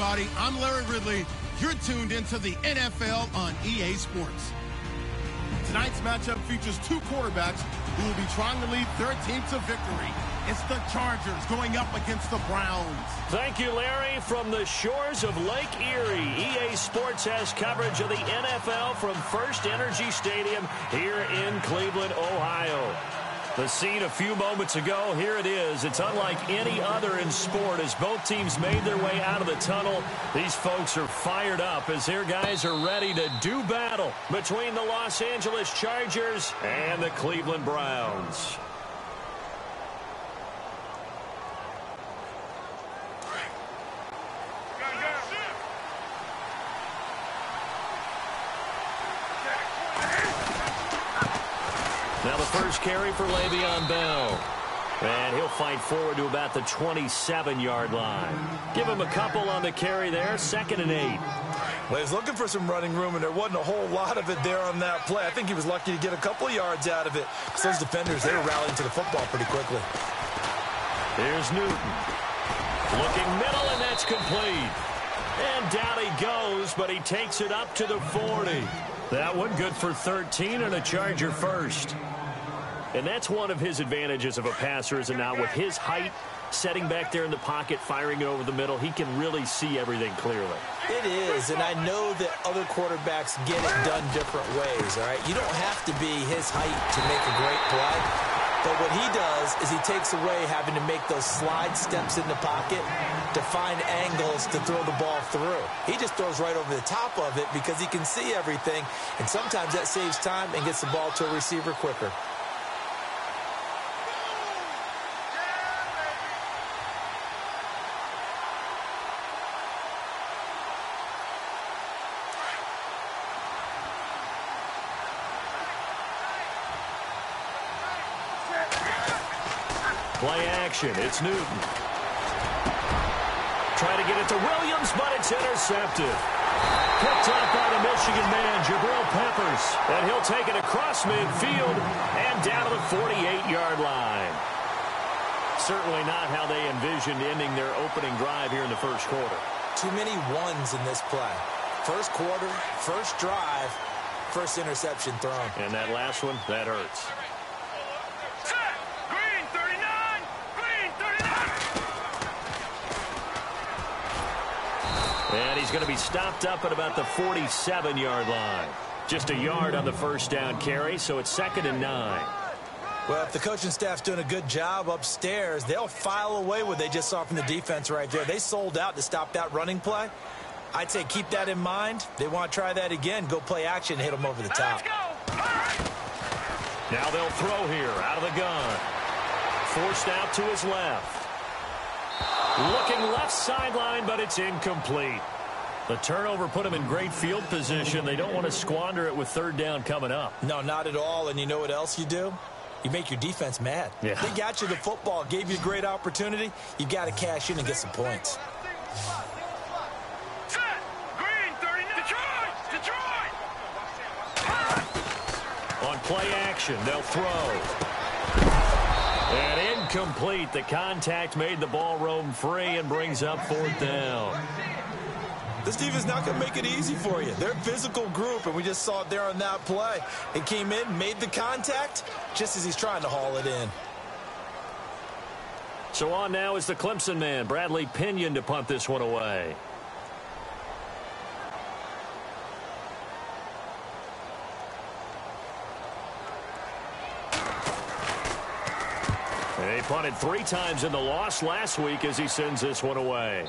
everybody. I'm Larry Ridley. You're tuned into the NFL on EA Sports. Tonight's matchup features two quarterbacks who will be trying to lead their team to victory. It's the Chargers going up against the Browns. Thank you, Larry. From the shores of Lake Erie, EA Sports has coverage of the NFL from First Energy Stadium here in Cleveland, Ohio. The scene a few moments ago, here it is. It's unlike any other in sport as both teams made their way out of the tunnel. These folks are fired up as their guys are ready to do battle between the Los Angeles Chargers and the Cleveland Browns. Now the first carry for Le'Veon Bell. And he'll fight forward to about the 27-yard line. Give him a couple on the carry there, 2nd and 8. Well, he's looking for some running room, and there wasn't a whole lot of it there on that play. I think he was lucky to get a couple of yards out of it. So those defenders, they were rallying to the football pretty quickly. Here's Newton. Looking middle, and that's complete. And down he goes, but he takes it up to the 40. That one good for 13 and a Charger first. And that's one of his advantages of a passer, is now with his height, setting back there in the pocket, firing it over the middle, he can really see everything clearly. It is, and I know that other quarterbacks get it done different ways, all right? You don't have to be his height to make a great play. But what he does is he takes away having to make those slide steps in the pocket to find angles to throw the ball through. He just throws right over the top of it because he can see everything, and sometimes that saves time and gets the ball to a receiver quicker. Play action. It's Newton. Try to get it to Williams, but it's intercepted. Picked up by the Michigan man, Jabril Peppers. And he'll take it across midfield and down to the 48-yard line. Certainly not how they envisioned ending their opening drive here in the first quarter. Too many ones in this play. First quarter, first drive, first interception thrown. And that last one, that hurts. And he's going to be stopped up at about the 47-yard line. Just a yard on the first down carry, so it's 2nd and 9. Well, if the coaching staff's doing a good job upstairs, they'll file away what they just saw from the defense right there. They sold out to stop that running play. I'd say keep that in mind. They want to try that again. Go play action, hit them over the top. Now they'll throw here out of the gun. Forced out to his left. Looking left sideline, but it's incomplete. The turnover put him in great field position. They don't want to squander it with 3rd down coming up. No, not at all. And you know what else you do? You make your defense mad. Yeah. They got you the football, gave you a great opportunity. You got to cash in and get some points. On play action, they'll throw. And incomplete. The contact made the ball roam free and brings up 4th down. This team is not going to make it easy for you. They're a physical group, and we just saw it there on that play. It came in, made the contact, just as he's trying to haul it in. So on now is the Clemson man, Bradley Pinion, to punt this one away. He punted 3 times in the loss last week as he sends this one away.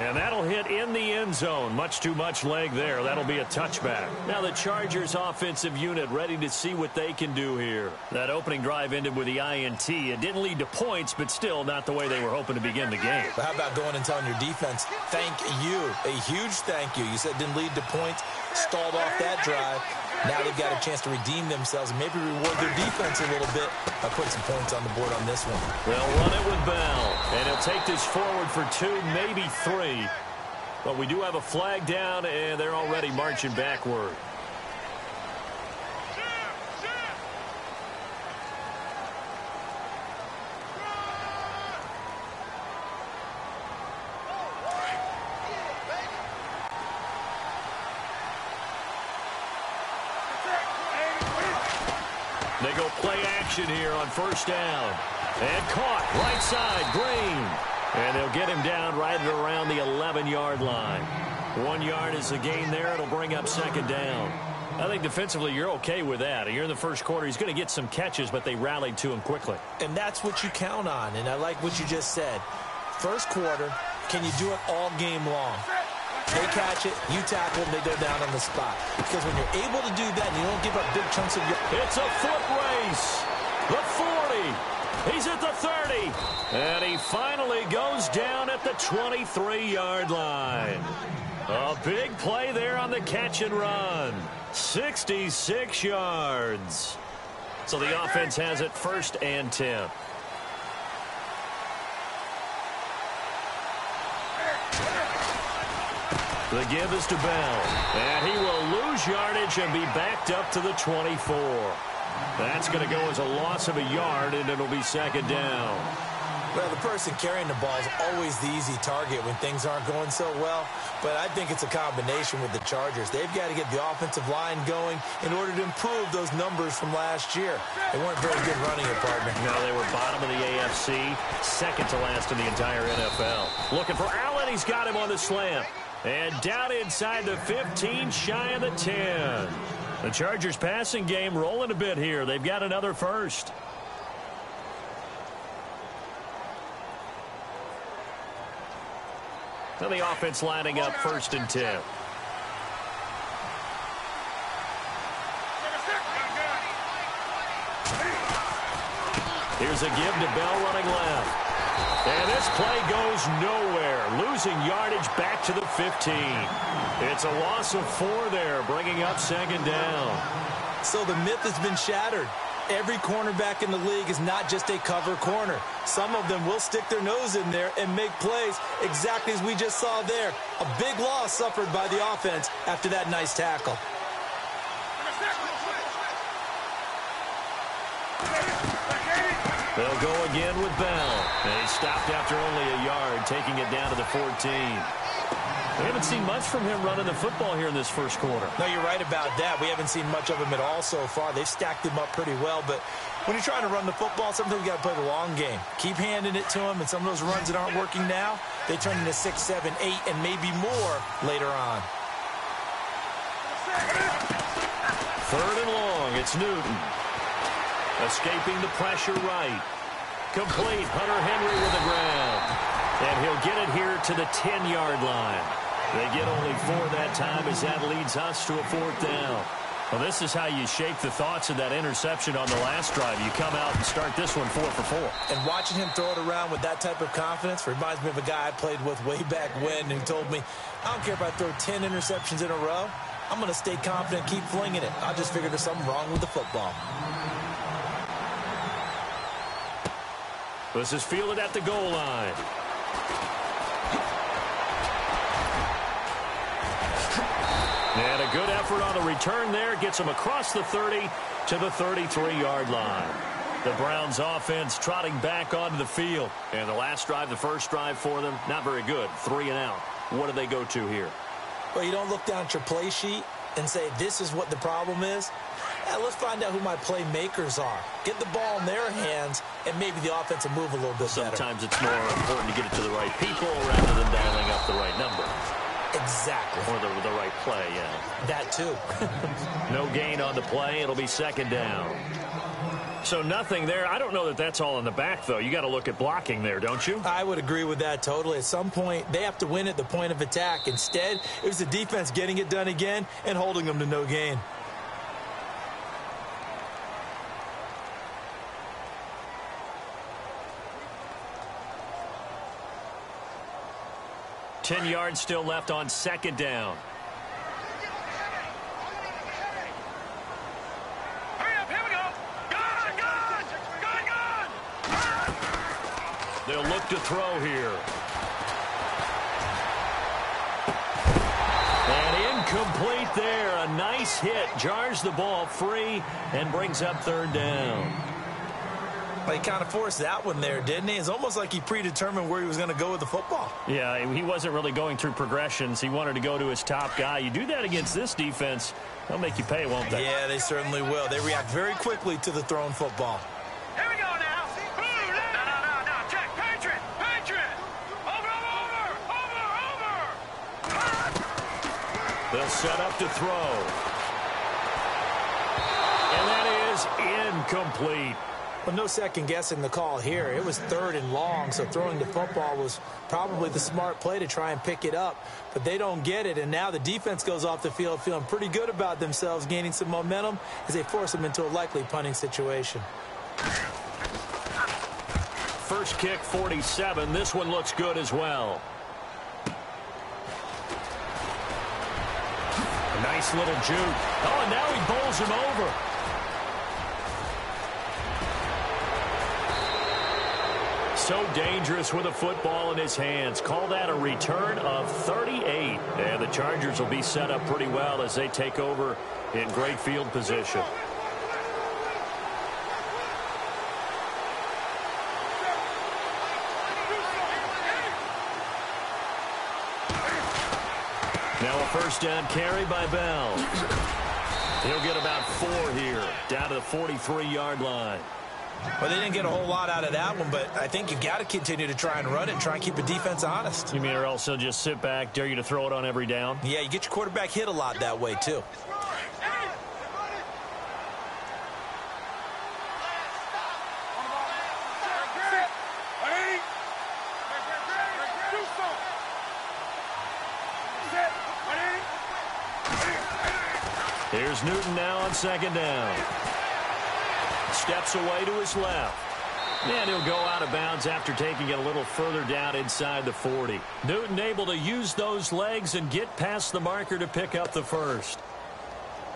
And that'll hit in the end zone. Much too much leg there. That'll be a touchback. Now the Chargers offensive unit ready to see what they can do here. That opening drive ended with the INT. It didn't lead to points, but still not the way they were hoping to begin the game. But how about going and telling your defense, thank you, a huge thank you. You said it didn't lead to points, stalled off that drive. Now they've got a chance to redeem themselves and maybe reward their defense a little bit by putting some points on the board on this one. They'll run it with Bell, and he'll take this forward for 2, maybe 3. But we do have a flag down, and they're already marching backward. They go play action here on first down. And caught right side, Green. And they'll get him down right at around the 11-yard line. 1 yard is the gain there. It'll bring up second down. I think defensively you're okay with that. You're in the first quarter. He's going to get some catches, but they rallied to him quickly. And that's what you count on, and I like what you just said. First quarter, can you do it all game long? They catch it, you tackle them, they go down on the spot. Because when you're able to do that and you don't give up big chunks of your... It's a foot race. The 40. He's at the 30. And he finally goes down at the 23-yard line. A big play there on the catch and run. 66 yards. So the offense has it 1st and 10. The give is to Bell. And he will lose yardage and be backed up to the 24. That's going to go as a loss of a yard, and it'll be second down. Well, the person carrying the ball is always the easy target when things aren't going so well. But I think it's a combination with the Chargers. They've got to get the offensive line going in order to improve those numbers from last year. They weren't very good running it, partner. No, they were bottom of the AFC, second to last in the entire NFL. Looking for Allen. He's got him on the slant. And down inside the 15, shy of the 10. The Chargers passing game rolling a bit here. They've got another first. Now the offense lining up 1st and 10. Here's a give to Bell running left. And this play goes nowhere. Losing yardage back to the 15. It's a loss of 4 there, bringing up second down. So the myth has been shattered. Every cornerback in the league is not just a cover corner. Some of them will stick their nose in there and make plays exactly as we just saw there. A big loss suffered by the offense after that nice tackle. They'll go again with Bell. They stopped after only a yard, taking it down to the 14. We haven't seen much from him running the football here in this first quarter. No, you're right about that. We haven't seen much of him at all so far. They've stacked him up pretty well, but when you're trying to run the football, sometimes you got to play the long game. Keep handing it to him, and some of those runs that aren't working now, they turn into 6, 7, 8, and maybe more later on. 3rd and long. It's Newton. Escaping the pressure right. Complete. Hunter Henry with the ground. And he'll get it here to the 10-yard line. They get only 4 that time as that leads us to a 4th down. Well, this is how you shape the thoughts of that interception on the last drive. You come out and start this one 4 for 4. And watching him throw it around with that type of confidence reminds me of a guy I played with way back when, and he told me, I don't care if I throw 10 interceptions in a row. I'm going to stay confident and keep flinging it. I just figured there's something wrong with the football. This is fielded at the goal line. And a good effort on the return there. Gets him across the 30 to the 33-yard line. The Browns offense trotting back onto the field. And the last drive, the first drive for them, not very good. 3 and out. What do they go to here? Well, you don't look down at your play sheet and say, this is what the problem is. Yeah, let's find out who my playmakers are. Get the ball in their hands, and maybe the offense will move a little bit better. Sometimes it's more important to get it to the right people rather than dialing up the right number. Exactly. Or the right play, yeah. That too. No gain on the play. It'll be second down. So nothing there. I don't know that that's all in the back, though. You got to look at blocking there, don't you? I would agree with that totally. At some point, they have to win at the point of attack. Instead, it was the defense getting it done again and holding them to no gain. Ten yards still left on second down. They'll look to throw here. And incomplete there. A nice hit. Jars the ball free and brings up third down. Well, he kind of forced that one there, didn't he? It's almost like he predetermined where he was going to go with the football. Yeah, he wasn't really going through progressions. He wanted to go to his top guy. You do that against this defense, They'll make you pay, won't they? Yeah, they certainly will. They react very quickly to the thrown football. Here we go now. No. Check. Patriot. Over. They'll set up to throw. And that is incomplete. Well, no second guessing the call here. It was 3rd and long, so throwing the football was probably the smart play to try and pick it up. But they don't get it, and now the defense goes off the field feeling pretty good about themselves, gaining some momentum as they force them into a likely punting situation. First kick, 47. This one looks good as well. A nice little juke. Oh, and now he bowls him over. So dangerous with a football in his hands. Call that a return of 38. And the Chargers will be set up pretty well as they take over in great field position. Now a first down carry by Bell. He'll get about 4 here, down to the 43-yard line. Well, they didn't get a whole lot out of that one, but I think you've got to continue to try and run it and try and keep the defense honest. You mean or else they'll just sit back, dare you to throw it on every down? Yeah, you get your quarterback hit a lot that way, too. Here's Newton now on second down. Steps away to his left. And he'll go out of bounds after taking it a little further down inside the 40. Newton able to use those legs and get past the marker to pick up the first.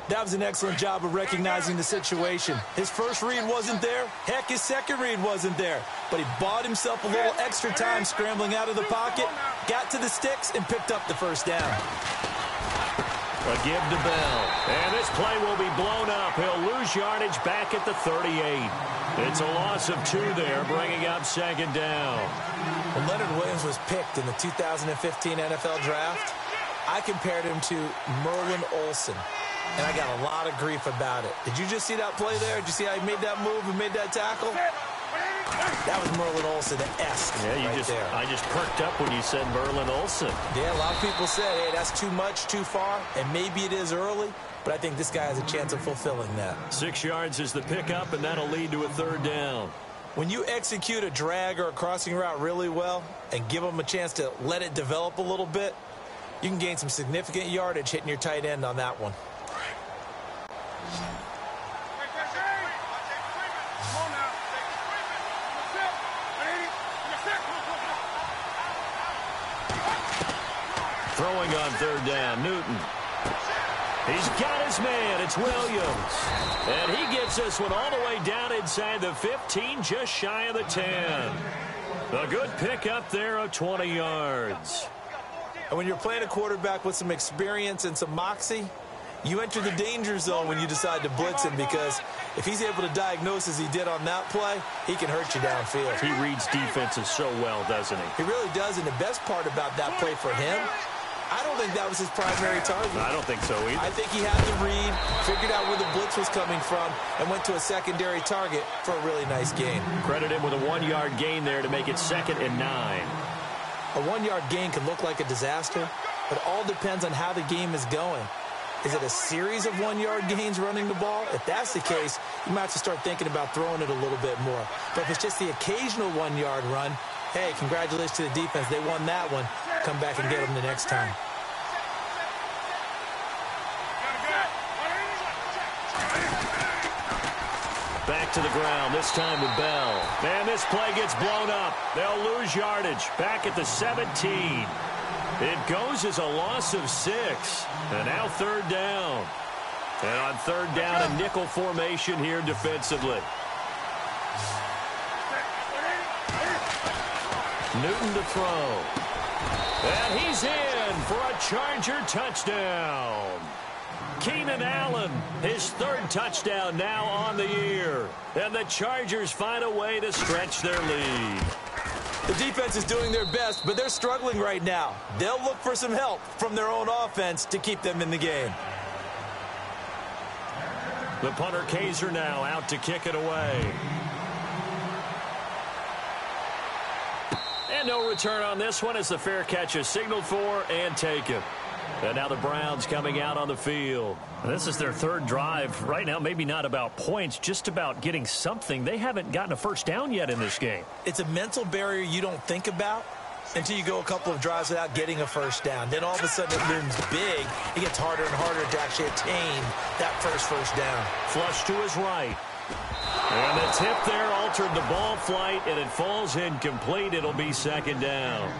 That was an excellent job of recognizing the situation. His first read wasn't there. Heck, his second read wasn't there. But he bought himself a little extra time scrambling out of the pocket, got to the sticks, and picked up the first down. A give to Bell. And this play will be blown up. He'll lose yardage back at the 38. It's a loss of 2 there, bringing up second down. When Leonard Williams was picked in the 2015 NFL Draft, I compared him to Merlin Olsen, and I got a lot of grief about it. Did you just see that play there? Did you see how he made that move and made that tackle? That was Merlin Olsen-esque there. I just perked up when you said Merlin Olsen. Yeah, a lot of people said, hey, that's too much, too far, and maybe it is early, but I think this guy has a chance of fulfilling that. 6 yards is the pickup, and that'll lead to a third down. When you execute a drag or a crossing route really well and give them a chance to let it develop a little bit, you can gain some significant yardage hitting your tight end on that one. Throwing on third down, Newton. He's got his man. It's Williams. And he gets this one all the way down inside the 15, just shy of the 10. A good pickup there of 20 yards. And when you're playing a quarterback with some experience and some moxie, you enter the danger zone when you decide to blitz him, because if he's able to diagnose as he did on that play, he can hurt you downfield. He reads defenses so well, doesn't he? He really does, and the best part about that play for him, I don't think that was his primary target. I don't think so either. I think he had the read, figured out where the blitz was coming from, and went to a secondary target for a really nice gain. Credit him with a 1-yard gain there to make it 2nd and 9. A 1-yard gain can look like a disaster, but it all depends on how the game is going. Is it a series of 1-yard gains running the ball? If that's the case, you might have to start thinking about throwing it a little bit more. But if it's just the occasional 1-yard run, hey, congratulations to the defense. They won that one. Come back and get them the next time. Back to the ground, this time with Bell. And this play gets blown up. They'll lose yardage back at the 17. It goes as a loss of 6. And now third down. And on third down, a nickel formation here defensively. Newton to throw. And he's in for a Charger touchdown. Keenan Allen, his 3rd touchdown now on the year. And the Chargers find a way to stretch their lead. The defense is doing their best, but they're struggling right now. They'll look for some help from their own offense to keep them in the game. The punter Kaiser now out to kick it away. And no return on this one as the fair catch is signaled for and taken. And now the Browns coming out on the field. This is their third drive. Right now, maybe not about points, just about getting something. They haven't gotten a first down yet in this game. It's a mental barrier you don't think about until you go a couple of drives without getting a first down. Then all of a sudden it looms big. It gets harder and harder to actually attain that first down. Flush to his right. And the tip there altered the ball flight, and it falls incomplete. It'll be second down.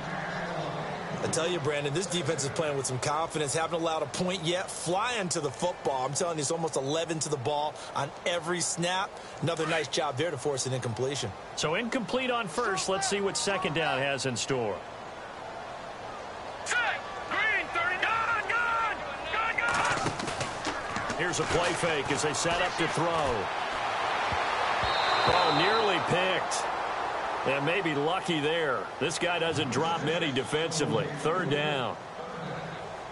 I tell you, Brandon, this defense is playing with some confidence. Haven't allowed a point yet. Flying to the football. I'm telling you, it's almost 11 to the ball on every snap. Another nice job there to force an incompletion. So incomplete on first. Let's see what second down has in store. Green, 30, gone! Here's a play fake as they set up to throw. Oh, nearly picked. And maybe lucky there. This guy doesn't drop many defensively. Third down.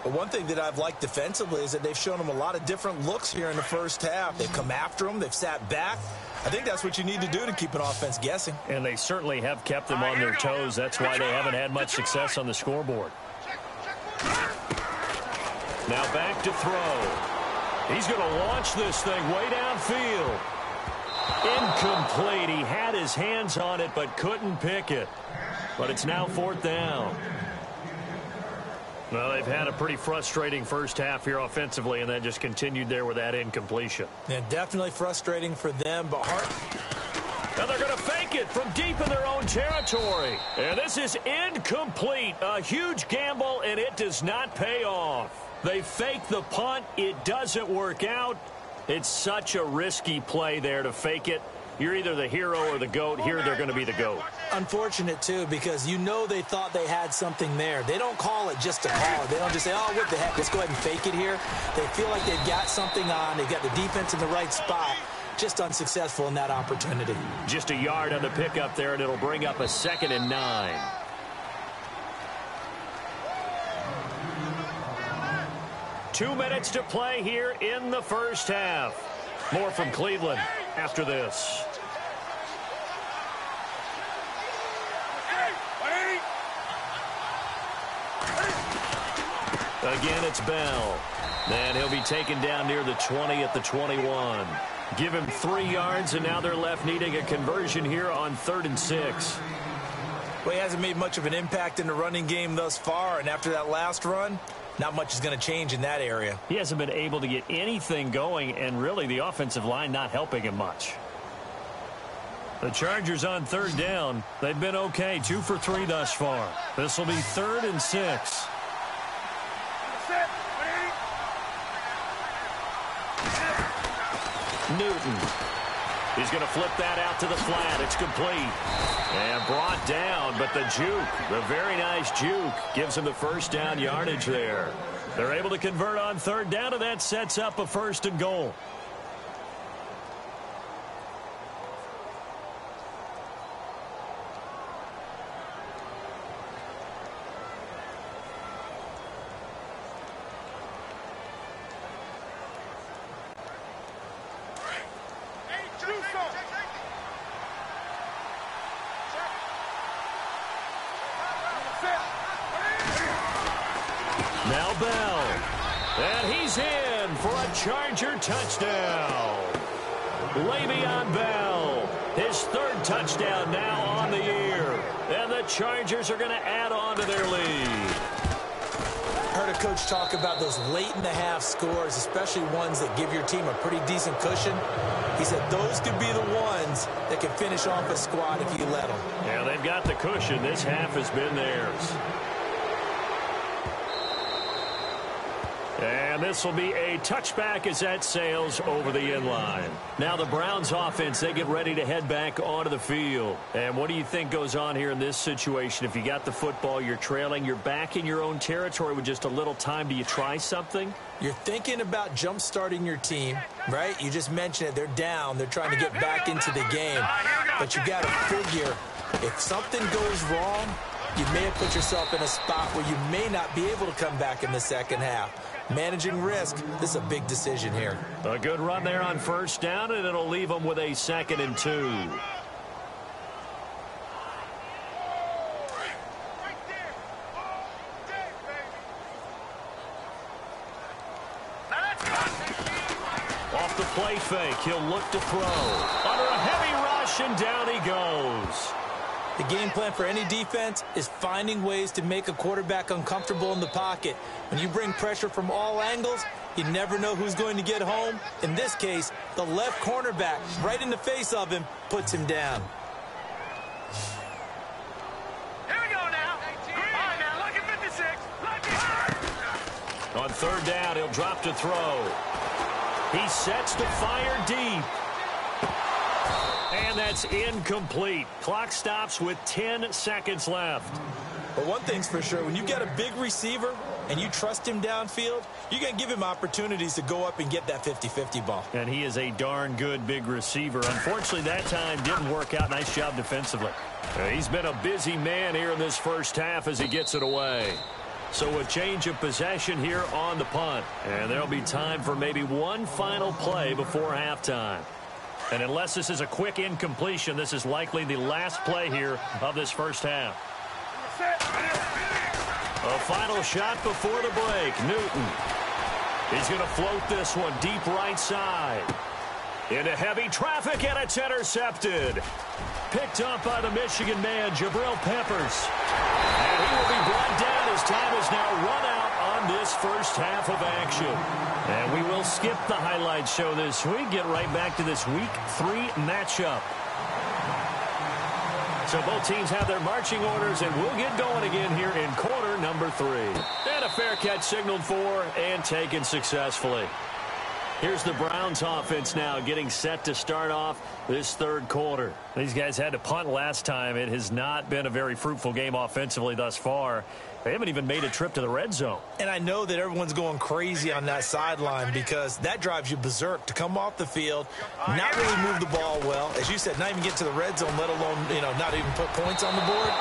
But one thing that I've liked defensively is that they've shown him a lot of different looks here in the first half. They've come after him. They've sat back. I think that's what you need to do to keep an offense guessing. And they certainly have kept them on their toes. That's why they haven't had much success on the scoreboard. Now back to throw. He's going to launch this thing way downfield. Incomplete. He had his hands on it but couldn't pick it. But it's now fourth down. Well, they've had a pretty frustrating first half here offensively, and that just continued there with that incompletion. Yeah, definitely frustrating for them, but Now they're going to fake it from deep in their own territory. And this is incomplete. A huge gamble, and it does not pay off. They fake the punt. It doesn't work out. It's such a risky play there to fake it. You're either the hero or the GOAT. Here they're going to be the GOAT. unfortunate, too, because you know they thought they had something there. They don't call it just to call it. They don't just say, oh, what the heck, let's go ahead and fake it here. They feel like they've got something on. They've got the defense in the right spot. Just unsuccessful in that opportunity. Just a yard on the pickup there, and it'll bring up a 2nd and 9. Two minutes to play here in the first half. More from Cleveland after this. Again, it's Bell. And he'll be taken down near the 20 at the 21. Give him 3 yards, and now they're left needing a conversion here on 3rd and 6. Well, he hasn't made much of an impact in the running game thus far, and after that last run, not much is going to change in that area. He hasn't been able to get anything going, and really the offensive line not helping him much. The Chargers on 3rd down. They've been okay, 2 for 3 thus far. This will be 3rd and 6. Newton. He's going to flip that out to the flat. It's complete. And brought down, but the juke, the very nice juke, gives him the first down yardage there. They're able to convert on 3rd down, and that sets up a 1st and goal. Now Bell, and he's in for a Charger touchdown. Le'Veon Bell, his 3rd touchdown now on the year. And the Chargers are going to add on to their lead. I heard a coach talk about those late-in-the-half scores, especially ones that give your team a pretty decent cushion. He said those could be the ones that can finish off a squad if you let them. Yeah, they've got the cushion. This half has been theirs. And this will be a touchback as that sails over the inline. Now the Browns offense, they get ready to head back onto the field. And what do you think goes on here in this situation? If you got the football, you're trailing, you're back in your own territory with just a little time. Do you try something? You're thinking about jump-starting your team, right? You just mentioned it. They're down. They're trying to get back into the game. But you got to figure if something goes wrong, you may have put yourself in a spot where you may not be able to come back in the second half. Managing risk, this is a big decision here. A good run there on first down, and it'll leave them with a 2nd and 2. Off the play fake, he'll look to throw. Under a heavy rush, and down he goes. The game plan for any defense is finding ways to make a quarterback uncomfortable in the pocket. When you bring pressure from all angles, you never know who's going to get home. In this case, the left cornerback, right in the face of him, puts him down. Here we go now. All right, now, look at 56. On third down, he'll drop to throw. He sets to fire deep. And that's incomplete. Clock stops with 10 seconds left. But one thing's for sure, when you got a big receiver and you trust him downfield, you're going to give him opportunities to go up and get that 50-50 ball. And he is a darn good big receiver. Unfortunately, that time didn't work out. Nice job defensively. He's been a busy man here in this first half as he gets it away. So a change of possession here on the punt. And there'll be time for maybe one final play before halftime. And unless this is a quick incompletion, this is likely the last play here of this first half. A final shot before the break. Newton. He's going to float this one deep right side. Into heavy traffic, and it's intercepted. Picked up by the Michigan man, Jabril Peppers. And he will be brought down as time is now run out on this first half of action. And we will skip the highlight show this week. Get right back to this Week 3 matchup. So both teams have their marching orders, and we'll get going again here in quarter number 3. And a fair catch signaled for and taken successfully. Here's the Browns offense now getting set to start off this third quarter. These guys had to punt last time. It has not been a very fruitful game offensively thus far. They haven't even made a trip to the red zone. And I know that everyone's going crazy on that sideline because that drives you berserk to come off the field, not really move the ball well. As you said, not even get to the red zone, let alone, not even put points on the board.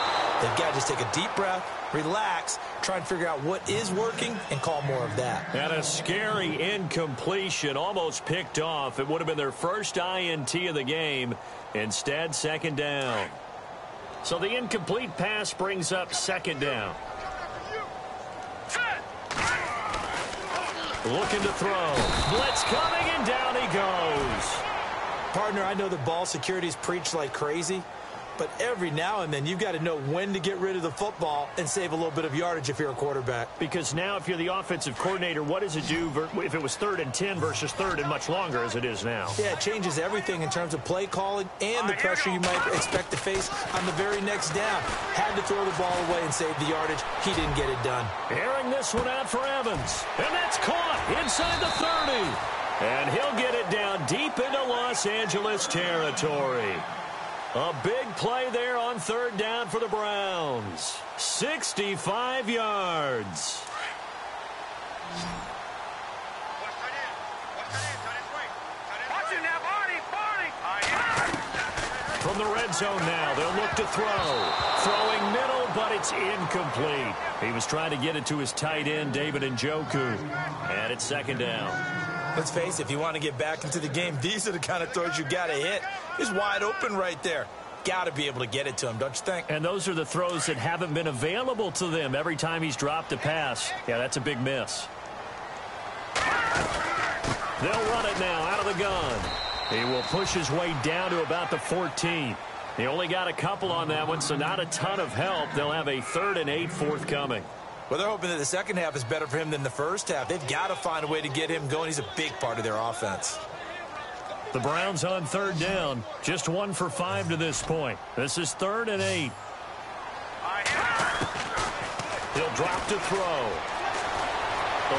They've got to just take a deep breath, relax, try and figure out what is working, and call more of that. And a scary incompletion, almost picked off. It would have been their first INT of the game. Instead, second down. So the incomplete pass brings up second down. Looking to throw. Blitz coming, and down he goes. Partner, I know the ball security is preached like crazy, but every now and then you've got to know when to get rid of the football and save a little bit of yardage if you're a quarterback. Because now if you're the offensive coordinator, what does it do if it was 3rd and 10 versus 3rd and much longer as it is now? Yeah, it changes everything in terms of play calling and the pressure you might expect to face on the very next down. Had to throw the ball away and save the yardage. He didn't get it done. Airing this one out for Evans. And that's caught inside the 30. And he'll get it down deep into Los Angeles territory. A big play there on third down for the Browns. 65 yards. From the red zone now, they'll look to throw. Throwing middle, but it's incomplete. He was trying to get it to his tight end, David Njoku. And it's second down. Let's face it, if you want to get back into the game, these are the kind of throws you got to hit. He's wide open right there. Got to be able to get it to him, don't you think? And those are the throws that haven't been available to them every time he's dropped a pass. Yeah, that's a big miss. They'll run it now out of the gun. He will push his way down to about the 14. He only got a couple on that one, so not a ton of help. They'll have a 3rd and 8 forthcoming. Well, they're hoping that the second half is better for him than the first half. They've got to find a way to get him going. He's a big part of their offense. The Browns on third down. Just 1 for 5 to this point. This is 3rd and 8. He'll drop to throw.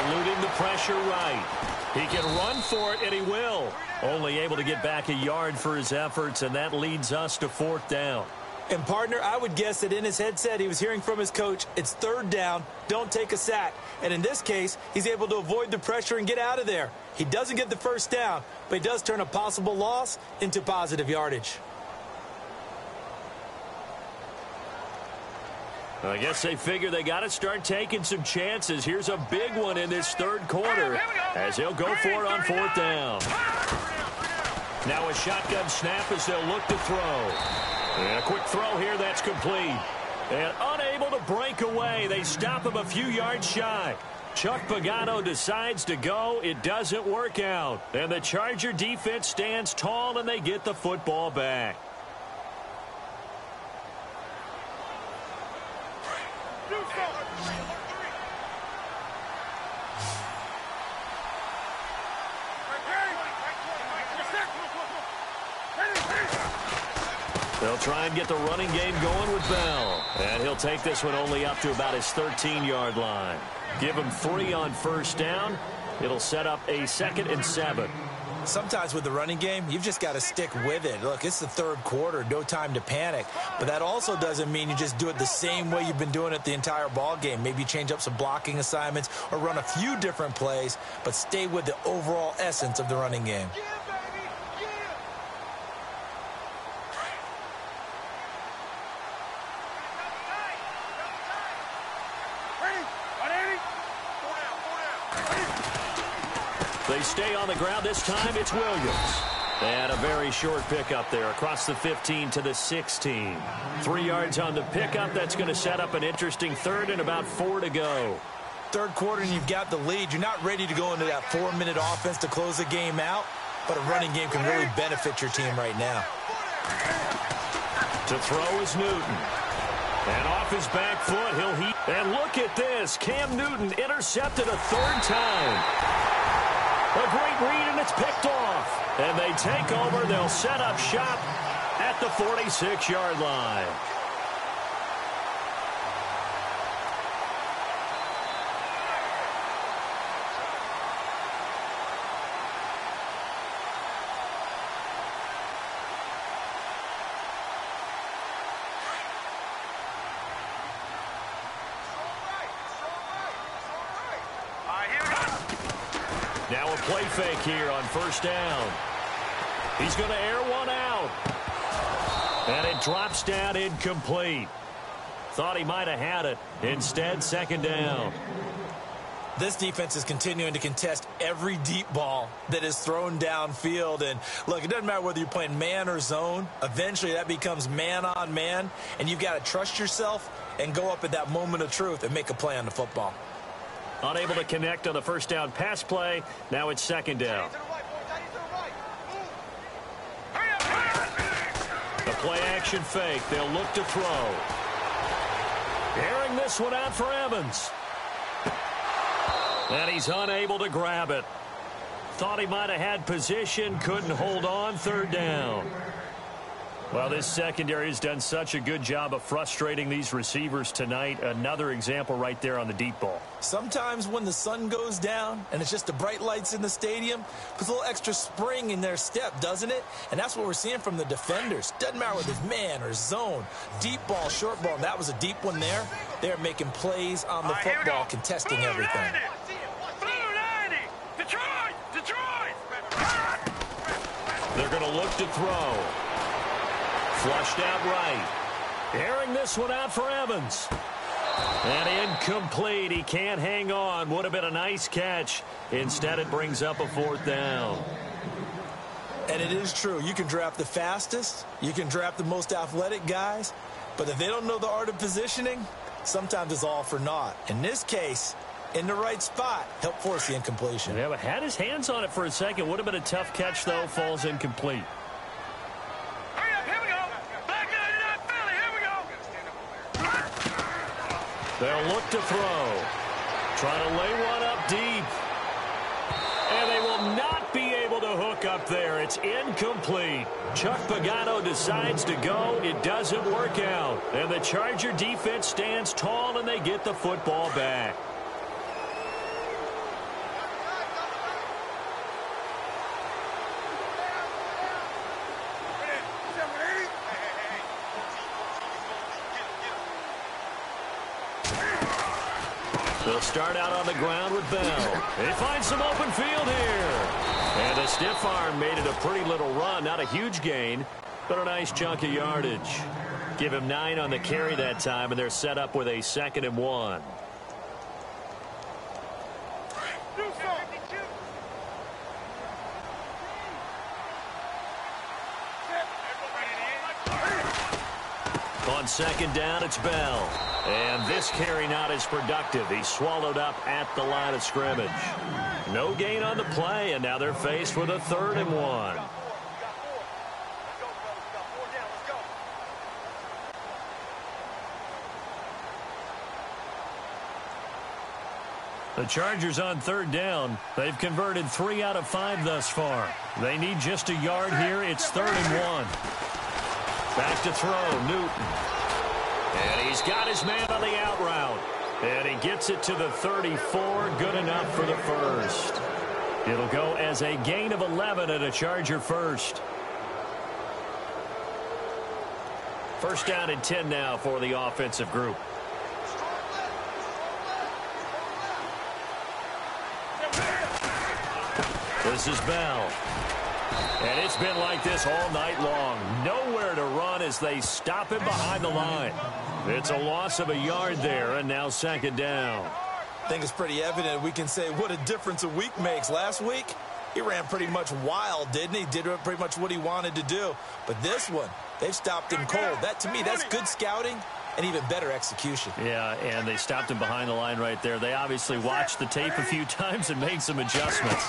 Eluding the pressure right. He can run for it, and he will. Only able to get back a yard for his efforts, and that leads us to 4th down. And, partner, I would guess that in his headset he was hearing from his coach, it's 3rd down, don't take a sack. And in this case, he's able to avoid the pressure and get out of there. He doesn't get the first down, but he does turn a possible loss into positive yardage. I guess they figure they got to start taking some chances. Here's a big one in this third quarter as they'll go for it on fourth down. Now a shotgun snap as they'll look to throw. And a quick throw here that's complete. And unable to break away. They stop him a few yards shy. Chuck Pagano decides to go. It doesn't work out. And the Charger defense stands tall and they get the football back. They'll try and get the running game going with Bell. And he'll take this one only up to about his 13-yard line. Give him 3 on first down. It'll set up a 2nd and 7. Sometimes with the running game, you've just got to stick with it. Look, it's the third quarter, no time to panic. But that also doesn't mean you just do it the same way you've been doing it the entire ball game. Maybe change up some blocking assignments or run a few different plays, but stay with the overall essence of the running game. They stay on the ground. This time it's Williams. And a very short pickup there across the 15 to the 16. 3 yards on the pickup. That's going to set up an interesting third and about 4 to go. Third quarter and you've got the lead. You're not ready to go into that 4-minute offense to close the game out, but a running game can really benefit your team right now. To throw is Newton. And off his back foot, he'll heat. And look at this. Cam Newton intercepted a 3rd time. A great read, and it's picked off. And they take over. They'll set up shop at the 46-yard line. Now a play fake here on first down. He's going to air one out. And it drops down incomplete. Thought he might have had it. Instead, 2nd down. This defense is continuing to contest every deep ball that is thrown downfield. And, look, it doesn't matter whether you're playing man or zone. Eventually, that becomes man on man. And you've got to trust yourself and go up at that moment of truth and make a play on the football. Unable to connect on the first down pass play. Now it's 2nd down. The play action fake. They'll look to throw. Airing this one out for Evans. And he's unable to grab it. Thought he might have had position. Couldn't hold on. 3rd down. Well, this secondary has done such a good job of frustrating these receivers tonight. Another example right there on the deep ball. Sometimes when the sun goes down and it's just the bright lights in the stadium, puts a little extra spring in their step, doesn't it? And that's what we're seeing from the defenders. Doesn't matter whether it's man or zone, deep ball, short ball. And that was a deep one there. They're making plays on the football, contesting everything. They're going to look to throw. Flushed out right. Airing this one out for Evans. And incomplete. He can't hang on. Would have been a nice catch. Instead, it brings up a 4th down. And it is true. You can draft the fastest. You can draft the most athletic guys. But if they don't know the art of positioning, sometimes it's all for naught. In this case, in the right spot, help force the incompletion. Yeah, but had his hands on it for a second. Would have been a tough catch, though. Falls incomplete. They'll look to throw. Trying to lay one up deep. And they will not be able to hook up there. It's incomplete. Chuck Pagano decides to go. It doesn't work out. And the Charger defense stands tall, and they get the football back. They'll start out on the ground with Bell. They find some open field here. And the stiff arm made it a pretty little run. Not a huge gain, but a nice chunk of yardage. Give him 9 on the carry that time, and they're set up with a 2nd and 1. On 2nd down, it's Bell. And this carry not as productive. He's swallowed up at the line of scrimmage. No gain on the play, and now they're faced with a 3rd and 1. The Chargers on 3rd down. They've converted 3 out of 5 thus far. They need just a yard here. It's 3rd and 1. Back to throw, Newton. And he's got his man on the out route. And he gets it to the 34. Good enough for the first. It'll go as a gain of 11 and a Charger first. 1st down and 10 now for the offensive group. This is Bell. And it's been like this all night long. Nowhere to run as they stop him behind the line. It's a loss of a yard there, and now 2nd down. I think it's pretty evident. We can say what a difference a week makes. Last week, he ran pretty much wild, didn't he? Did pretty much what he wanted to do. But this one, they've stopped him cold. That, to me, that's good scouting and even better execution. Yeah, and they stopped him behind the line right there. They obviously watched the tape a few times and made some adjustments.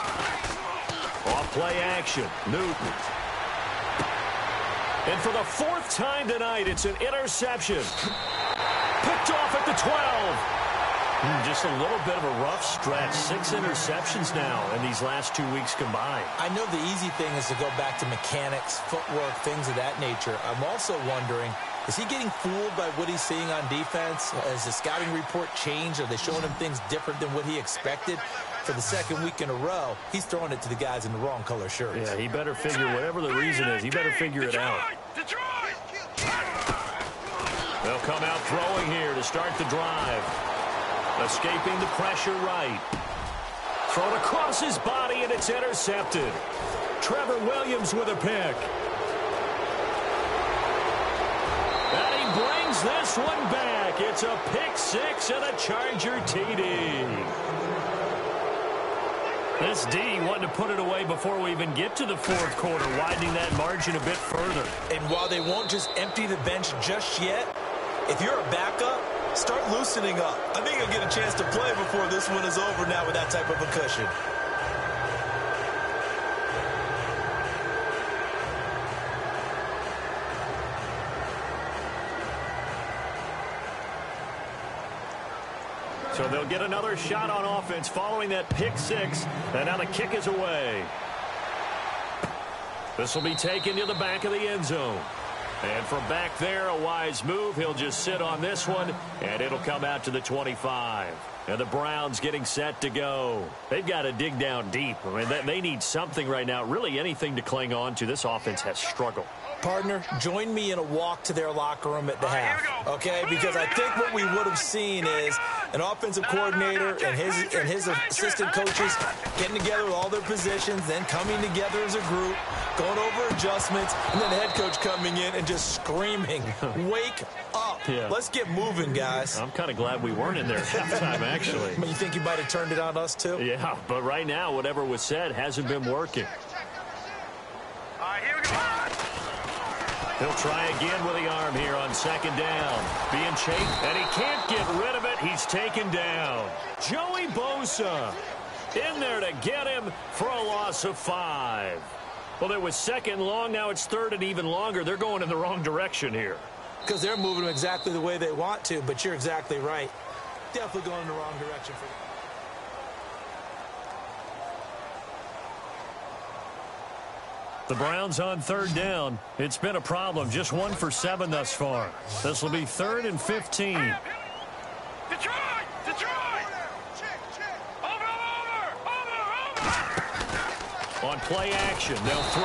Off play action, Newton. And for the 4th time tonight, it's an interception. Picked off at the 12. Just a little bit of a rough stretch. 6 interceptions now in these last 2 weeks combined. I know the easy thing is to go back to mechanics, footwork, things of that nature. I'm also wondering, is he getting fooled by what he's seeing on defense? Has the scouting report changed? Are they showing him things different than what he expected? For the 2nd week in a row, he's throwing it to the guys in the wrong color shirts. Yeah, he better figure, whatever the reason is, he better figure it out. They'll come out throwing here to start the drive. Escaping the pressure right. Thrown across his body, and it's intercepted. Trevor Williams with a pick. And he brings this one back. It's a pick 6 and a Charger TD. This D wanted to put it away before we even get to the 4th quarter, widening that margin a bit further. And while they won't just empty the bench just yet, if you're a backup, start loosening up. I think you'll get a chance to play before this one is over now with that type of a cushion. So they'll get another shot on offense following that pick 6, and now the kick is away. This will be taken to the back of the end zone. And from back there, a wise move. He'll just sit on this one, and it'll come out to the 25. And the Browns getting set to go. They've got to dig down deep. I mean, they need something right now, really anything to cling on to. This offense has struggled. Partner, join me in a walk to their locker room at the half, okay? Because I think what we would have seen is an offensive coordinator and his assistant coaches getting together with all their positions, then coming together as a group, going over adjustments, and then the head coach coming in and just screaming, wake up. Yeah. Let's get moving, guys. I'm kind of glad we weren't in there at halftime, actually. You think you might have turned it on us, too? Yeah, but right now, whatever was said hasn't been working. All right, here we go. He'll try again with the arm here on 2nd down. Being chased, and he can't get rid of it. He's taken down. Joey Bosa in there to get him for a loss of 5. Well, it was 2nd long. Now it's 3rd and even longer. They're going in the wrong direction here. Because they're moving them exactly the way they want to, but you're exactly right. Definitely going in the wrong direction for them. The Browns on 3rd down. It's been a problem. Just 1 for 7 thus far. This will be 3rd and 15. Detroit! Over! On play action, they'll throw.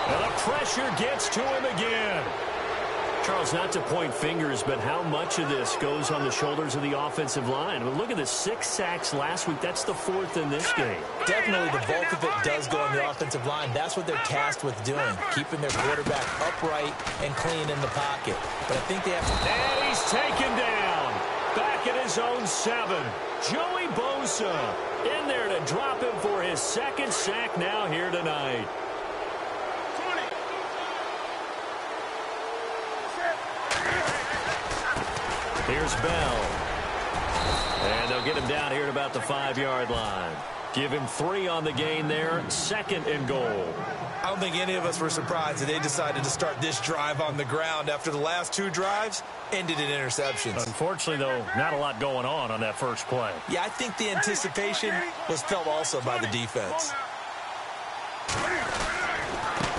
And the pressure gets to him again. Charles, not to point fingers, but how much of this goes on the shoulders of the offensive line? I mean, look at the 6 sacks last week. That's the 4th in this game. Definitely the bulk of it does go on the offensive line. That's what they're tasked with doing, keeping their quarterback upright and clean in the pocket. But I think they have to... And he's taken down. Back at his own 7. Joey Bosa in there to drop him for his 2nd sack now here tonight. Here's Bell. And they'll get him down here at about the 5-yard line. Give him 3 on the gain there. 2nd and goal. I don't think any of us were surprised that they decided to start this drive on the ground after the last 2 drives ended in interceptions. Unfortunately, though, not a lot going on that first play. Yeah, I think the anticipation was felt also by the defense.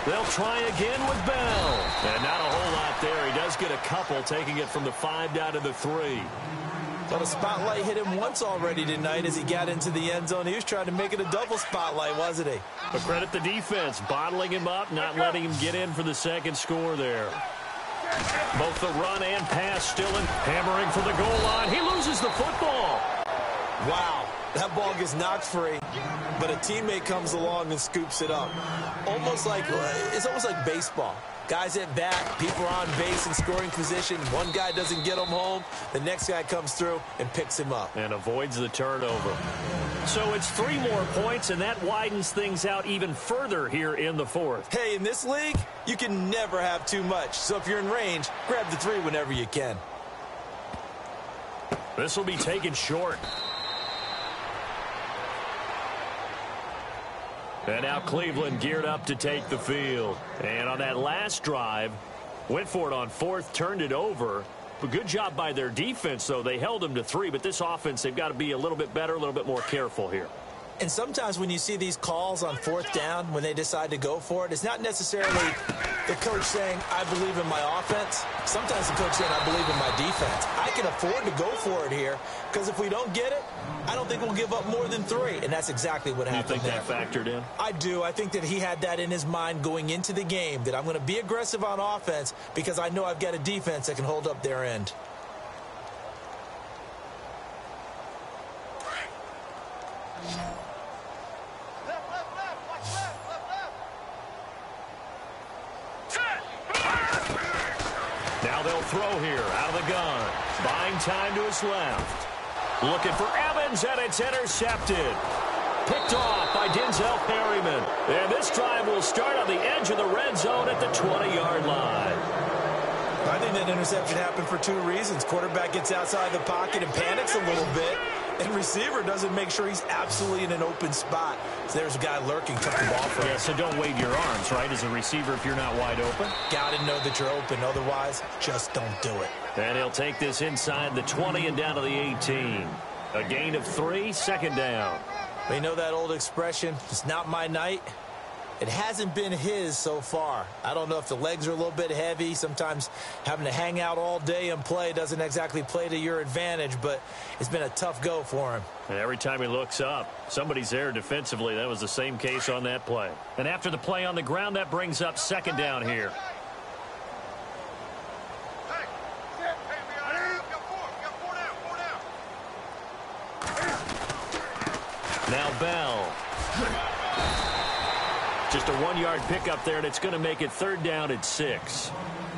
They'll try again with Bell. And not a whole lot there. He does get a couple, taking it from the 5 down to the 3. Well, the spotlight hit him once already tonight as he got into the end zone. He was trying to make it a double spotlight, wasn't he? But credit the defense, bottling him up, not letting him get in for the 2nd score there. Both the run and pass still in. Hammering for the goal line. He loses the football. Wow, that ball gets knocked free, but a teammate comes along and scoops it up. It's almost like baseball. Guys at bat, people are on base in scoring position. One guy doesn't get him home. The next guy comes through and picks him up. And avoids the turnover. So it's 3 more points, and that widens things out even further here in the 4th. Hey, in this league, you can never have too much. So if you're in range, grab the 3 whenever you can. This will be taken short. And now Cleveland geared up to take the field. And on that last drive, went for it on 4th, turned it over. But good job by their defense, though. They held them to 3, but this offense, they've got to be a little bit better, a little bit more careful here. And sometimes when you see these calls on 4th down, when they decide to go for it, it's not necessarily the coach saying, I believe in my offense. Sometimes the coach saying, I believe in my defense. I can afford to go for it here, because if we don't get it, I don't think we'll give up more than 3. And that's exactly what happened there. You think that factored in? I do. I think that he had that in his mind going into the game, that I'm going to be aggressive on offense because I know I've got a defense that can hold up their end. Now they'll throw here out of the gun. Buying time to his left. Looking for Evans, and it's intercepted. Picked off by Denzel Perryman. And this drive will start on the edge of the red zone at the 20-yard line. I think that interception happened for 2 reasons. Quarterback gets outside the pocket and panics a little bit. And receiver doesn't make sure he's absolutely in an open spot. So there's a guy lurking, took the ball from him. Yeah, so don't wave your arms, right, as a receiver if you're not wide open. Got to know that you're open. Otherwise, just don't do it. And he'll take this inside the 20 and down to the 18. A gain of 3, 2nd down. You know that old expression, it's not my night? It hasn't been his so far. I don't know if the legs are a little bit heavy. Sometimes having to hang out all day and play doesn't exactly play to your advantage, but it's been a tough go for him. And every time he looks up, somebody's there defensively. That was the same case on that play. And after the play on the ground, that brings up 2nd down here. Now Bell. Just a 1-yard pickup there, and it's going to make it 3rd down at 6.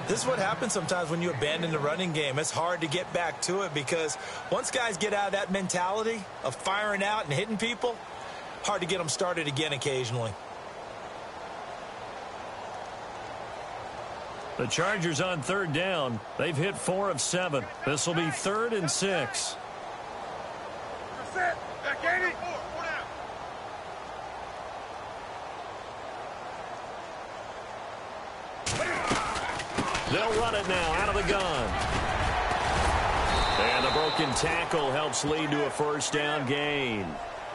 This is what happens sometimes when you abandon the running game. It's hard to get back to it because once guys get out of that mentality of firing out and hitting people, hard to get them started again occasionally. The Chargers on 3rd down. They've hit 4 of 7. This will be 3rd and 6. They'll run it now out of the gun. And the broken tackle helps lead to a 1st down gain.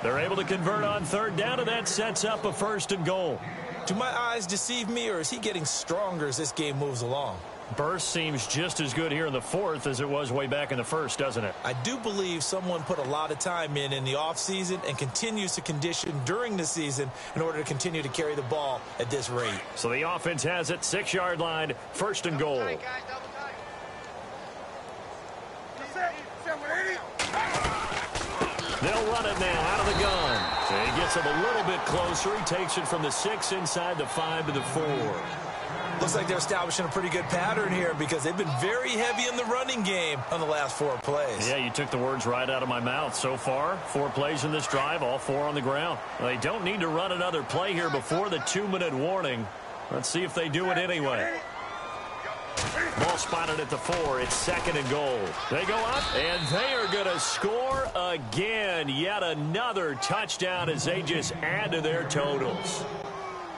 They're able to convert on 3rd down, and that sets up a 1st and goal. Do my eyes deceive me, or is he getting stronger as this game moves along? Burst seems just as good here in the 4th as it was way back in the 1st, doesn't it? I do believe someone put a lot of time in the offseason and continues to condition during the season in order to continue to carry the ball at this rate. So the offense has it, 6-yard line, 1st and goal. They'll run it now out of the gun. He gets him a little bit closer. He takes it from the 6 inside the 5 to the 4. Looks like they're establishing a pretty good pattern here because they've been very heavy in the running game on the last 4 plays. Yeah, you took the words right out of my mouth. So far, 4 plays in this drive, all 4 on the ground. They don't need to run another play here before the 2-minute warning. Let's see if they do it anyway. Ball spotted at the 4. It's 2nd and goal. They go up, and they are going to score again. Yet another touchdown as they just add to their totals.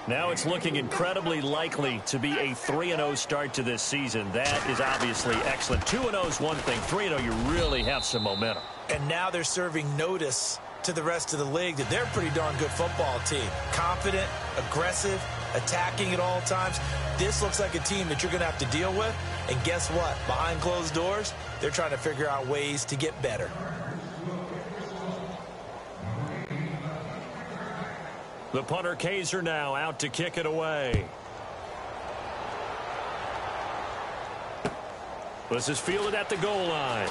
Now it's looking incredibly likely to be a 3-0 start to this season. That is obviously excellent. 2-0 is one thing. 3-0, you really have some momentum. And now they're serving notice to the rest of the league that they're a pretty darn good football team. Confident, aggressive, attacking at all times. This looks like a team that you're going to have to deal with. And guess what? Behind closed doors, they're trying to figure out ways to get better. The punter Kaiser now out to kick it away. This is fielded at the goal line.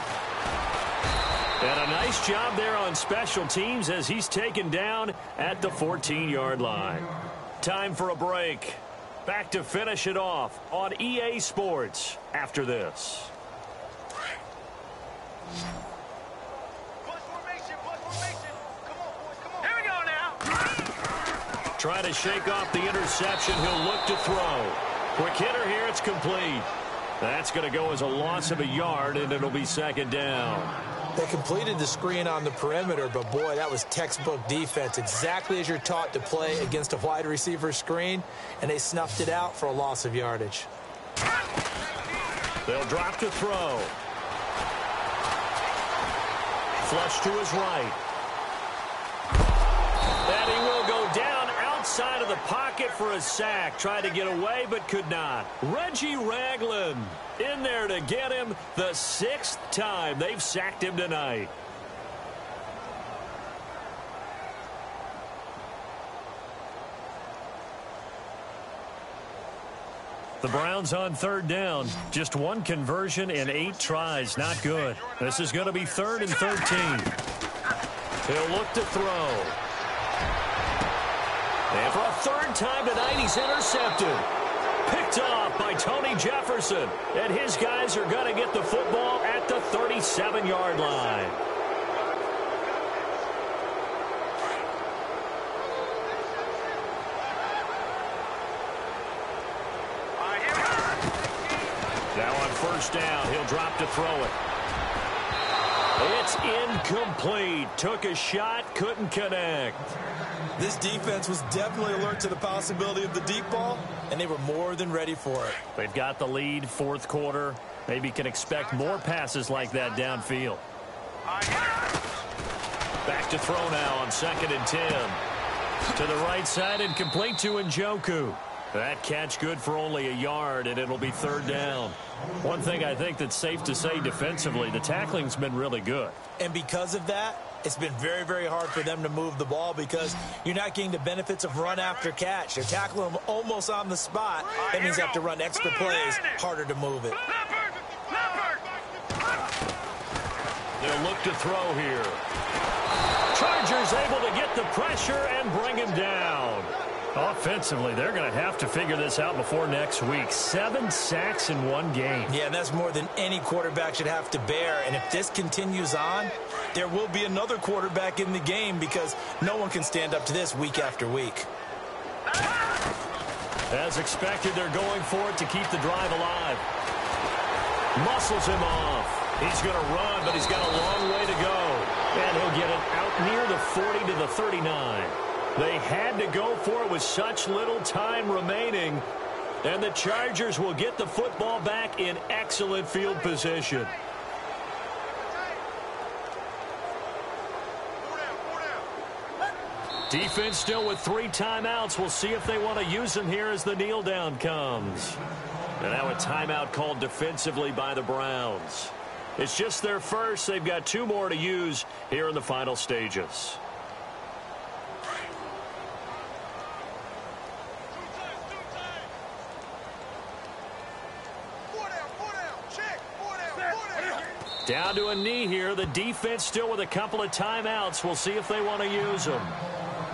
And a nice job there on special teams as he's taken down at the 14-yard line. Time for a break. Back to finish it off on EA Sports after this. Trying to shake off the interception. He'll look to throw. Quick hitter here. It's complete. That's going to go as a loss of a yard, and it'll be 2nd down. They completed the screen on the perimeter, but, boy, that was textbook defense. Exactly as you're taught to play against a wide receiver screen, and they snuffed it out for a loss of yardage. They'll drop to throw. Flush to his right. And he will go down outside of the pocket for a sack. Tried to get away, but could not. Reggie Ragland in there to get him the 6th time they've sacked him tonight. The Browns on 3rd down. Just 1 conversion in 8 tries. Not good. This is going to be 3rd and 13. He'll look to throw. And for a 3rd time tonight, he's intercepted. Picked off by Tony Jefferson. And his guys are going to get the football at the 37-yard line. Now on 1st down, he'll drop to throw it. It's incomplete. Took a shot, couldn't connect. This defense was definitely alert to the possibility of the deep ball, and they were more than ready for it. They've got the lead, 4th quarter. Maybe can expect more passes like that downfield. Back to throw now on 2nd and 10. To the right side and complete to Njoku. That catch good for only a yard, and it'll be 3rd down. One thing I think that's safe to say defensively, the tackling's been really good. And because of that, it's been very, very hard for them to move the ball because you're not getting the benefits of run after catch. They're tackling them almost on the spot. That means they have to run extra plays, harder to move it. They'll look to throw here. Chargers able to get the pressure and bring him down. Offensively, they're going to have to figure this out before next week. 7 sacks in 1 game. Yeah, and that's more than any quarterback should have to bear. And if this continues on, there will be another quarterback in the game because no one can stand up to this week after week. As expected, they're going for it to keep the drive alive. Muscles him off. He's going to run, but he's got a long way to go. And he'll get it out near the 40 to the 39. They had to go for it with such little time remaining. And the Chargers will get the football back in excellent field position. Defense still with 3 timeouts. We'll see if they want to use them here as the kneel down comes. And now a timeout called defensively by the Browns. It's just their first. They've got 2 more to use here in the final stages. Down to a knee here. The defense still with a couple of timeouts. We'll see if they want to use them.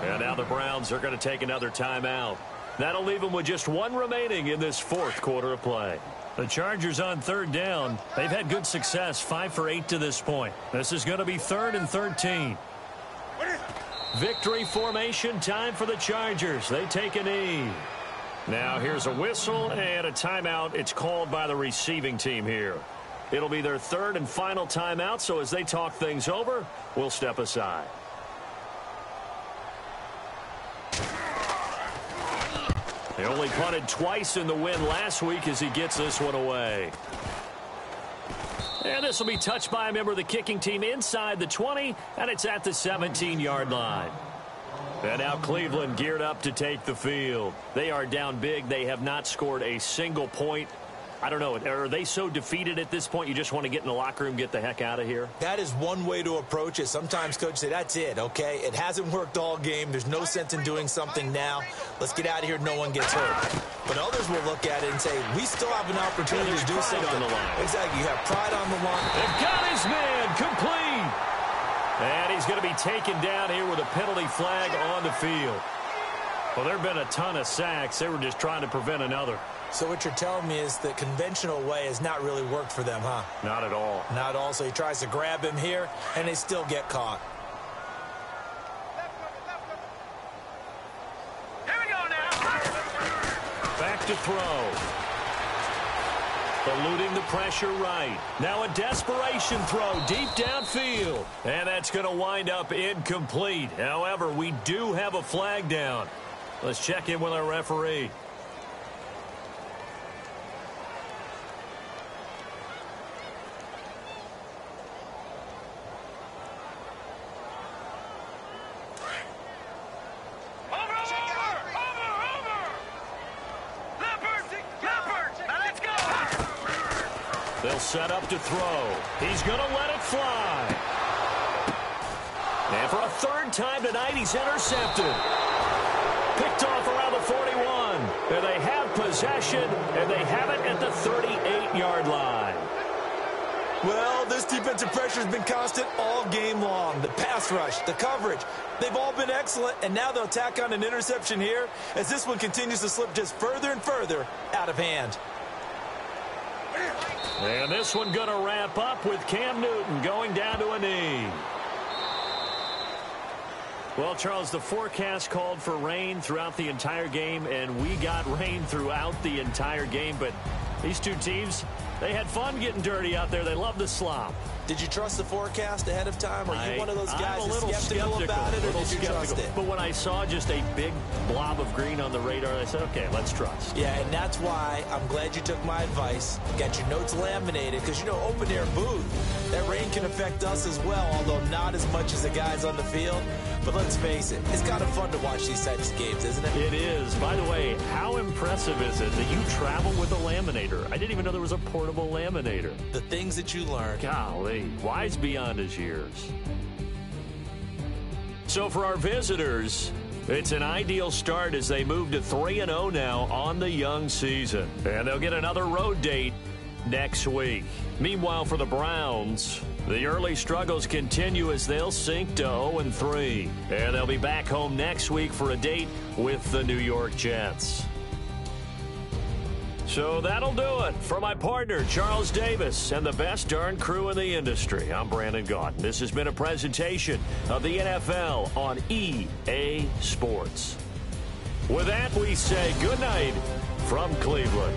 And now the Browns are going to take another timeout. That'll leave them with just one remaining in this fourth quarter of play. The Chargers on third down. They've had good success, 5 for 8 to this point. This is going to be 3rd and 13. Victory formation time for the Chargers. They take a knee. Now here's a whistle and a timeout. It's called by the receiving team here. It'll be their 3rd and final timeout, so as they talk things over, we'll step aside. They only punted twice in the win last week as he gets this one away. And this will be touched by a member of the kicking team inside the 20, and it's at the 17-yard line. And now Cleveland geared up to take the field. They are down big. They have not scored a single point. I don't know. Are they so defeated at this point you just want to get in the locker room, get the heck out of here? That is one way to approach it. Sometimes coaches say, that's it, okay? It hasn't worked all game. There's no sense in doing something now. Let's get out of here. No one gets hurt. But others will look at it and say, we still have an opportunity to do something. On the line. Exactly. You have pride on the line. They've got his man complete. And he's going to be taken down here with a penalty flag on the field. Well, there have been a ton of sacks. They were just trying to prevent another. So what you're telling me is the conventional way has not really worked for them, huh? Not at all. Not at all. So he tries to grab him here, and they still get caught. Here we go now. Back to throw. Eluding the pressure right. Now a desperation throw deep downfield. And that's going to wind up incomplete. However, we do have a flag down. Let's check in with our referee. They'll set up to throw. He's going to let it fly. And for a 3rd time tonight, he's intercepted. Picked off around the 41. And they have possession, and they have it at the 38-yard line. Well, this defensive pressure has been constant all game long. The pass rush, the coverage, they've all been excellent, and now they'll tack on an interception here as this one continues to slip just further and further out of hand. And this one going to wrap up with Cam Newton going down to a knee. Well, Charles, the forecast called for rain throughout the entire game, and we got rain throughout the entire game. But these two teams, they had fun getting dirty out there. They love the slop. Did you trust the forecast ahead of time? Are you one of those guys I'm a little skeptical about it, or did you trust it? But when I saw just a big blob of green on the radar, I said, okay, let's trust. Yeah, and that's why I'm glad you took my advice. Got your notes laminated, because, you know, open-air booth, that rain can affect us as well, although not as much as the guys on the field. But let's face it, it's kind of fun to watch these types of games, isn't it? It is. By the way, how impressive is it that you travel with a laminator? I didn't even know there was a portable laminator. The things that you learn. Golly, wise beyond his years. So for our visitors, it's an ideal start as they move to 3-0 now on the young season. And they'll get another road date next week. Meanwhile, for the Browns, the early struggles continue as they'll sink to 0-3. And they'll be back home next week for a date with the New York Jets. So that'll do it. For my partner, Charles Davis, and the best darn crew in the industry, I'm Brandon Gaudin. This has been a presentation of the NFL on EA Sports. With that, we say good night from Cleveland.